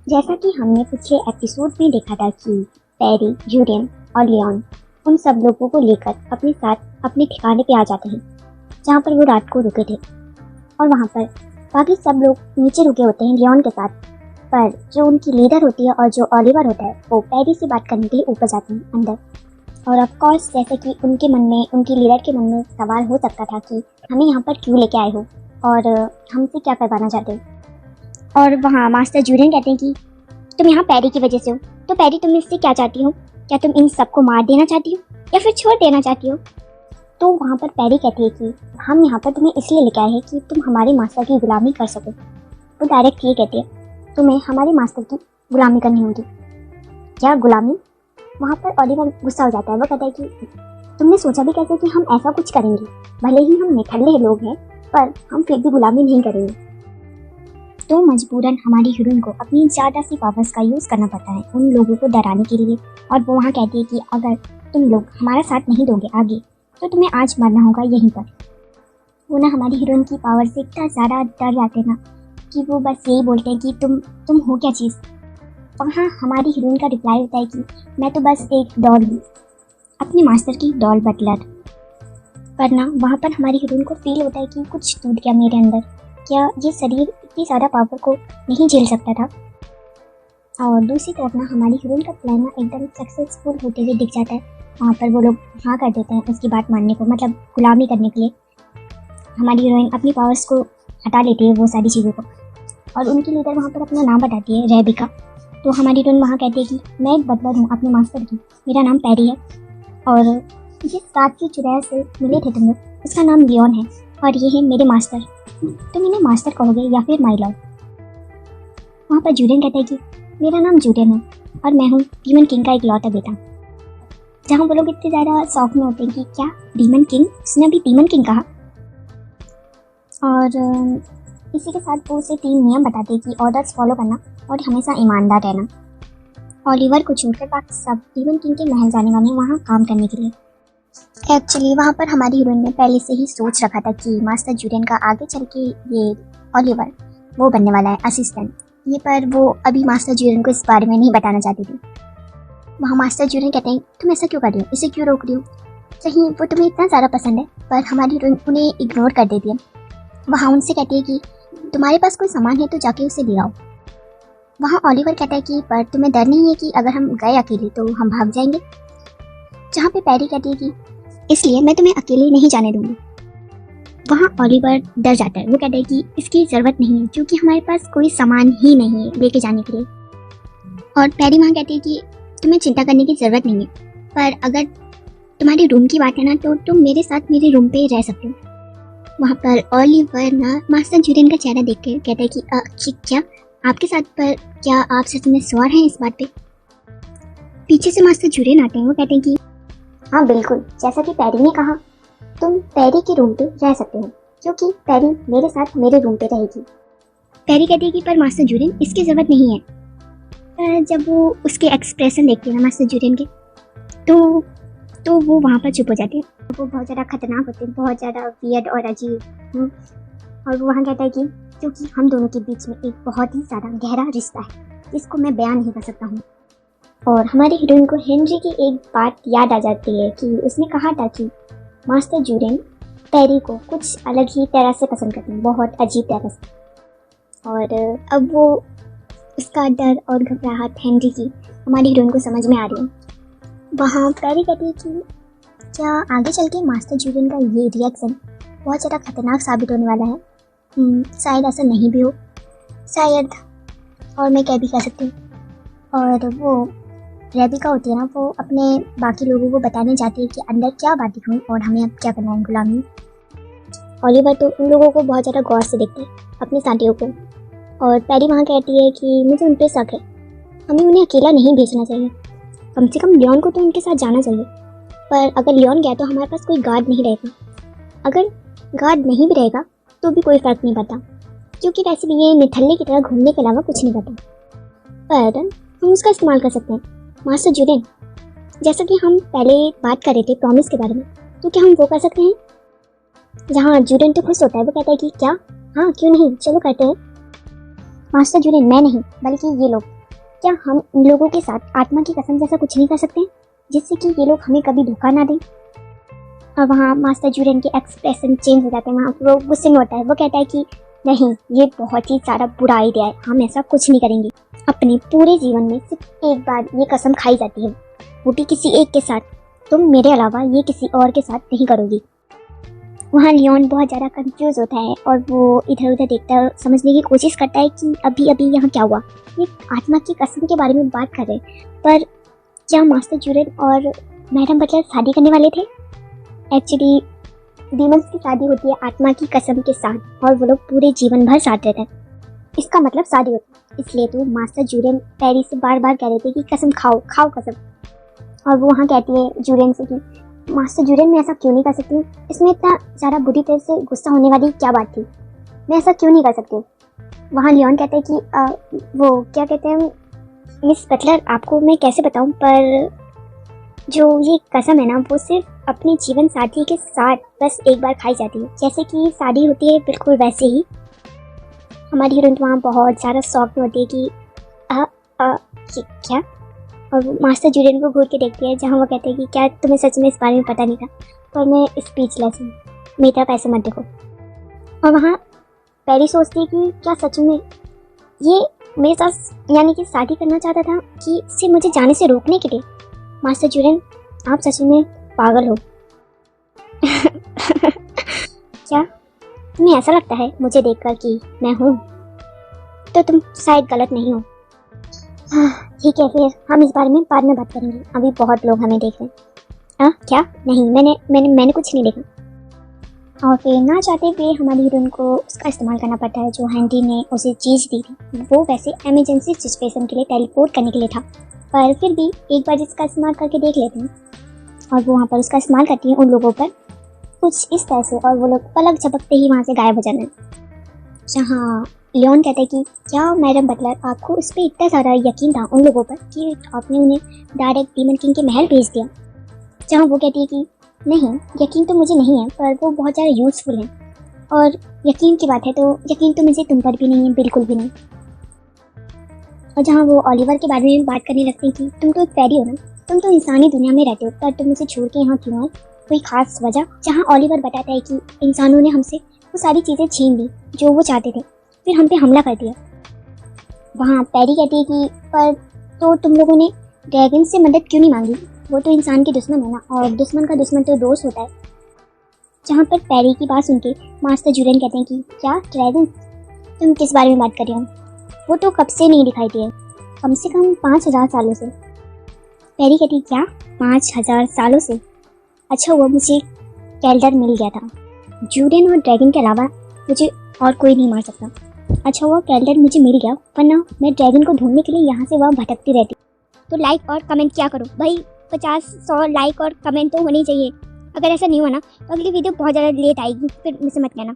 जैसा कि हमने पिछले एपिसोड में देखा था कि पैरी, जूलियन और लियोन उन सब लोगों को लेकर अपने साथ अपने ठिकाने पे आ जाते हैं जहाँ पर वो रात को रुके थे। और वहाँ पर बाकी सब लोग नीचे रुके होते हैं लियोन के साथ, पर जो उनकी लीडर होती है और जो ओलिवर होता है वो पैरी से बात करने के लिए ऊपर जाते हैं अंदर। और ऑफ कोर्स जैसे कि उनके मन में, उनकी लीडर के मन में सवाल हो सकता था कि हमें यहाँ पर क्यों लेके आए हो और हमसे क्या करवाना चाहते हो। और वहाँ मास्टर जूलियन कहते हैं कि तुम यहाँ पैरी की वजह से हो, तो पैरी तुम इससे क्या चाहती हो? क्या तुम इन सबको मार देना चाहती हो या फिर छोड़ देना चाहती हो? तो वहाँ पर पैरी कहती है कि हम यहाँ पर तुम्हें इसलिए लेके आए हैं कि तुम हमारे मास्टर की गुलामी कर सको। वो डायरेक्ट ये कहती है तुम्हें हमारे मास्टर की गुलामी करनी होगी। क्या गुलामी? वहाँ पर ओलिवर गुस्सा हो जाता है। वो कहता है कि तुमने सोचा भी कैसे कि हम ऐसा कुछ करेंगे? भले ही हम निठल्ले लोग हैं पर हम फिर भी गुलामी नहीं करेंगे। तो मजबूरन हमारी हीरोइन को अपनी ज़्यादा सी पावर्स का यूज़ करना पड़ता है उन लोगों को डराने के लिए। और वो वहाँ कहती है कि अगर तुम लोग हमारा साथ नहीं दोगे आगे तो तुम्हें आज मरना होगा यहीं पर। वो ना हमारी हीरोइन की पावर से इतना ज़्यादा डर जाते हैं ना कि वो बस यही बोलते हैं कि तुम हो क्या चीज़। और हाँ, हमारी हीरोइन का रिप्लाई होता है कि मैं तो बस एक डॉल हूँ, अपने मास्टर की डॉल बटलर। पर ना वहाँ पर हमारी हीरोइन को फील होता है कि कुछ टूट गया मेरे अंदर। क्या ये शरीर इतनी ज़्यादा पावर को नहीं झेल सकता था? और दूसरी तरफ ना हमारी हीरोइन का प्लान ना एकदम सक्सेसफुल होते हुए दिख जाता है। वहाँ पर वो लोग हाँ कर देते हैं उसकी बात मानने को, मतलब गुलामी करने के लिए। हमारी हीरोइन अपनी पावर्स को हटा लेती है वो सारी चीज़ों को, और उनकी लीडर वहाँ पर अपना नाम बताती है, रेबिका। तो हमारी हीरोइन वहाँ कहती है कि मैं एक बटलर हूँ अपने मास्टर की, मेरा नाम पैरी है, और जिस रात की चुड़ैल से मिले थे तुम लोग उसका नाम लियोन है, और ये है मेरे मास्टर। तुम इन्हें मास्टर कहोगे या फिर माई लॉर्ड? वहाँ पर जूलियन कहता है कि मेरा नाम जूलियन है और मैं हूँ डीमन किंग का इकलौता बेटा। जहाँ वो लोग इतने ज़्यादा शौक में होते हैं कि क्या डीमन किंग, उसने अभी डीमन किंग कहा। और इसी के साथ वो उसे 3 नियम बताते हैं कि ऑर्डर्स फॉलो करना और हमेशा ईमानदार रहना। ओलिवर को छोड़कर बाकी सब डीमन किंग के महल जाने वाले हैं वहाँ काम करने के लिए। एक्चुअली वहाँ पर हमारी हीरोइन ने पहले से ही सोच रखा था कि मास्टर जूलियन का आगे चल के ये ओलिवर वो बनने वाला है असिस्टेंट। ये पर वो अभी मास्टर जूलियन को इस बारे में नहीं बताना चाहती थी। वहाँ मास्टर जूलियन कहते हैं तुम ऐसा क्यों कर रही हो, इसे क्यों रोक रही हो? सही वो तुम्हें इतना ज़्यादा पसंद है, पर हमारी हीरोइन उन्हें इग्नोर कर देती है। वहाँ उनसे कहती है कि तुम्हारे पास कोई सामान है तो जाके उसे ले आओ। वहाँ ओलिवर कहता है कि पर तुम्हें डर नहीं है कि अगर हम गए अकेले तो हम भाग जाएंगे? जहाँ पे पैरी कहती है कि इसलिए मैं तुम्हें अकेले नहीं जाने दूंगी। वहाँ ओलिवर डर जाता है। वो कहता है कि इसकी ज़रूरत नहीं है क्योंकि हमारे पास कोई सामान ही नहीं है लेके जाने के लिए। और पैरी वहाँ कहती है कि तुम्हें चिंता करने की ज़रूरत नहीं है, पर अगर तुम्हारे रूम की बात है ना तो तुम मेरे साथ मेरे रूम पे रह सकते हो। वहाँ पर ओलिवर ना मास्टर जूलियन का चेहरा देख कर कहता है कि क्या आपके साथ, पर क्या आप सच में सवार हैं इस बात पे? पीछे से मास्टर जूलियन आते हैं। वो कहते हैं कि हाँ बिल्कुल, जैसा कि पैरी ने कहा तुम पैरी के रूम पे रह सकते हो क्योंकि पैरी मेरे साथ मेरे रूम पे रहेगी। पैरी कहती है कि पर मास्टर जूलियन इसकी ज़रूरत नहीं है। पर जब वो उसके एक्सप्रेशन देखते हैं मास्टर जूलियन के तो वो वहाँ पर चुप हो जाते हैं। वो बहुत ज़्यादा खतरनाक होते हैं, बहुत ज़्यादा वियर्ड और अजीब। और वो वहाँ कहता है कि क्योंकि हम दोनों के बीच में एक बहुत ही ज़्यादा गहरा रिश्ता है जिसको मैं बयान नहीं कर सकता हूँ। और हमारी हीरोइन को हेनरी की एक बात याद आ जाती है कि उसने कहा था कि मास्टर जूलियन पैरी को कुछ अलग ही तरह से पसंद करते हैं, बहुत अजीब तरह से। और अब वो उसका डर और घबराहट हेनरी की हमारी हीरोइन को समझ में आ रही है। वहाँ पैरी कहती है कि क्या आगे चल के मास्टर जूलियन का ये रिएक्शन बहुत ज़्यादा खतरनाक साबित होने वाला है? शायद ऐसा नहीं भी हो, शायद, और मैं क्या भी कह सकती हूँ। और वो रेबिका होती है ना, वो अपने बाकी लोगों को बताने जाती है कि अंदर क्या बातें हुई और हमें अब क्या करना है गुलामी। ओलिवर तो उन लोगों को बहुत ज़्यादा गौर से देखते हैं, अपने साथियों को। और पैरी वहाँ कहती है कि मुझे उन पर शक है, हमें उन्हें अकेला नहीं भेजना चाहिए, कम से कम लियोन को तो उनके साथ जाना चाहिए। पर अगर लियोन गया तो हमारे पास कोई गार्ड नहीं रहेगा। अगर गार्ड नहीं भी रहेगा तो भी कोई फ़र्क नहीं पड़ता क्योंकि वैसे भी ये निठल्ले की तरह घूमने के अलावा कुछ नहीं पता। पर हम उसका इस्तेमाल कर सकते हैं। मास्टर जूलियन, जैसा कि हम पहले बात कर रहे थे प्रॉमिस के बारे में, तो क्या हम वो कर सकते हैं? जहाँ जूलियन तो खुश होता है, वो कहता है कि क्या, हाँ क्यों नहीं, चलो करते हैं। मास्टर जूलियन, मैं नहीं बल्कि ये लोग, क्या हम इन लोगों के साथ आत्मा की कसम जैसा कुछ नहीं कर सकते हैं, जिससे कि ये लोग हमें कभी धोखा ना दें? और वहाँ मास्टर जूलियन के एक्सप्रेशन चेंज हो जाते हैं। वहाँ वो गुस्से में होता है। वो कहता है कि नहीं, ये बहुत ही सारा बुरा आइडिया है, हम ऐसा कुछ नहीं करेंगे। अपने पूरे जीवन में सिर्फ एक बार ये कसम खाई जाती है, वो भी किसी एक के साथ। तुम मेरे अलावा ये किसी और के साथ नहीं करोगी। वहाँ लियोन बहुत ज़्यादा कंफ्यूज होता है और वो इधर उधर देखता है, समझने की कोशिश करता है कि अभी अभी यहाँ क्या हुआ। ये आत्मा की कसम के बारे में बात कर रहे हैं, पर क्या मास्टर जूलियन और मैडम बटलर शादी करने वाले थे? एक्चुअली डीमंस की शादी होती है आत्मा की कसम के साथ, और वो लोग पूरे जीवन भर साथ रहते हैं। इसका शादी होती है। इसलिए तो मास्टर जूलियन पैरी से बार बार कह रहे थे कि कसम खाओ खाओ कसम। और वो वहाँ कहती है जूलियन से कि मास्टर जूलियन, मैं ऐसा क्यों नहीं कर सकती हूँ? इसमें इतना ज़्यादा बुरी तरह से गुस्सा होने वाली क्या बात थी? मैं ऐसा क्यों नहीं कर सकती हूँ? वहाँ लियोन कहते हैं कि वो क्या कहते हैं, मिस बटलर, आपको मैं कैसे बताऊँ, पर जो ये कसम है ना, वो सिर्फ अपने जीवन साथी के साथ बस एक बार खाई जाती है। जैसे कि शादी होती है, बिल्कुल वैसे ही हमारी हीरोइन वहाँ बहुत ज़्यादा शॉक में होती है कि क्या? और वो मास्टर जूलियन को घूर के देखती है, जहाँ वो कहते हैं कि क्या तुम्हें सच में इस बारे में पता नहीं था? पर मैं स्पीचलेस हूँ, मेरी तरफ ऐसे मत देखो। और वहाँ पैरी सोचती है कि क्या सच में ये मेरे साथ यानी कि शादी करना चाहता था, कि सिर्फ मुझे जाने से रोकने के लिए? मास्टर जूलियन, आप सच में पागल हो। क्या तुम्हें ऐसा लगता है मुझे देखकर कि मैं हूँ? तो तुम शायद गलत नहीं हो। ठीक है, फिर हम इस बारे में बाद में बात करेंगे, अभी बहुत लोग हमें देख रहे हैं। क्या? नहीं, मैंने कुछ नहीं देखा। और फिर ना चाहते हुए हमारी हीरोइन को उसका इस्तेमाल करना पड़ता है जो हैंडी ने उसे चीज़ दी थी। वो वैसे एमरजेंसी सिचुएशन के लिए टेलीपोर्ट करने के लिए था, पर फिर भी एक बार इसका इस्तेमाल करके देख लेते हैं। और वो वहाँ पर उसका इस्तेमाल करती है उन लोगों पर कुछ इस तरह से, और वो लोग पलक झपकते ही वहाँ से गायब हो जाना है। जहाँ लियोन कहते हैं कि क्या मैडम बटलर, आपको इस पर इतना सारा यकीन था उन लोगों पर कि आपने उन्हें डायरेक्ट डीमन किंग के महल भेज दिया? जहाँ वो कहती है कि नहीं, यकीन तो मुझे नहीं है, पर वो बहुत ज़्यादा यूज़फुल है। और यकीन की बात है तो यकीन तो मुझे तुम पर भी नहीं है, बिल्कुल भी नहीं। और जहाँ वो ओलिवर के बारे में बात करने लगती है कि तुम तो एक फेरी हो ना, तुम तो इंसानी दुनिया में रहते हो, पर तुम मुझे छोड़ के यहाँ क्यों आए? कोई खास वजह? जहाँ ओलिवर बताता है कि इंसानों ने हमसे वो सारी चीज़ें छीन ली जो वो चाहते थे, फिर हम पे हमला कर दिया। वहाँ पैरी कहती है कि पर तो तुम लोगों ने ड्रैगन से मदद क्यों नहीं मांगी? वो तो इंसान के दुश्मन है ना, और दुश्मन का दुश्मन तो दोस्त होता है। जहाँ पर पैरी की बात सुन के मास्टर जूलियन कहते हैं कि क्या ड्रैगन? तुम किस बारे में बात कर रहे हो? वो तो कब से नहीं दिखाई दिए, कम से कम 5000 सालों से। पैरी कहती क्या 5000 सालों से? अच्छा हुआ मुझे कैल्डर मिल गया था, जूलियन और ड्रैगन के अलावा मुझे और कोई नहीं मार सकता। अच्छा हुआ कैल्डर मुझे मिल गया, वरना मैं ड्रैगन को ढूंढने के लिए यहाँ से वहाँ भटकती रहती। तो लाइक और कमेंट क्या करो भाई, 50-100 लाइक और कमेंट तो होने चाहिए। अगर ऐसा नहीं हुआ ना तो अगली वीडियो बहुत ज़्यादा लेट आएगी, फिर मुझसे मत कहना।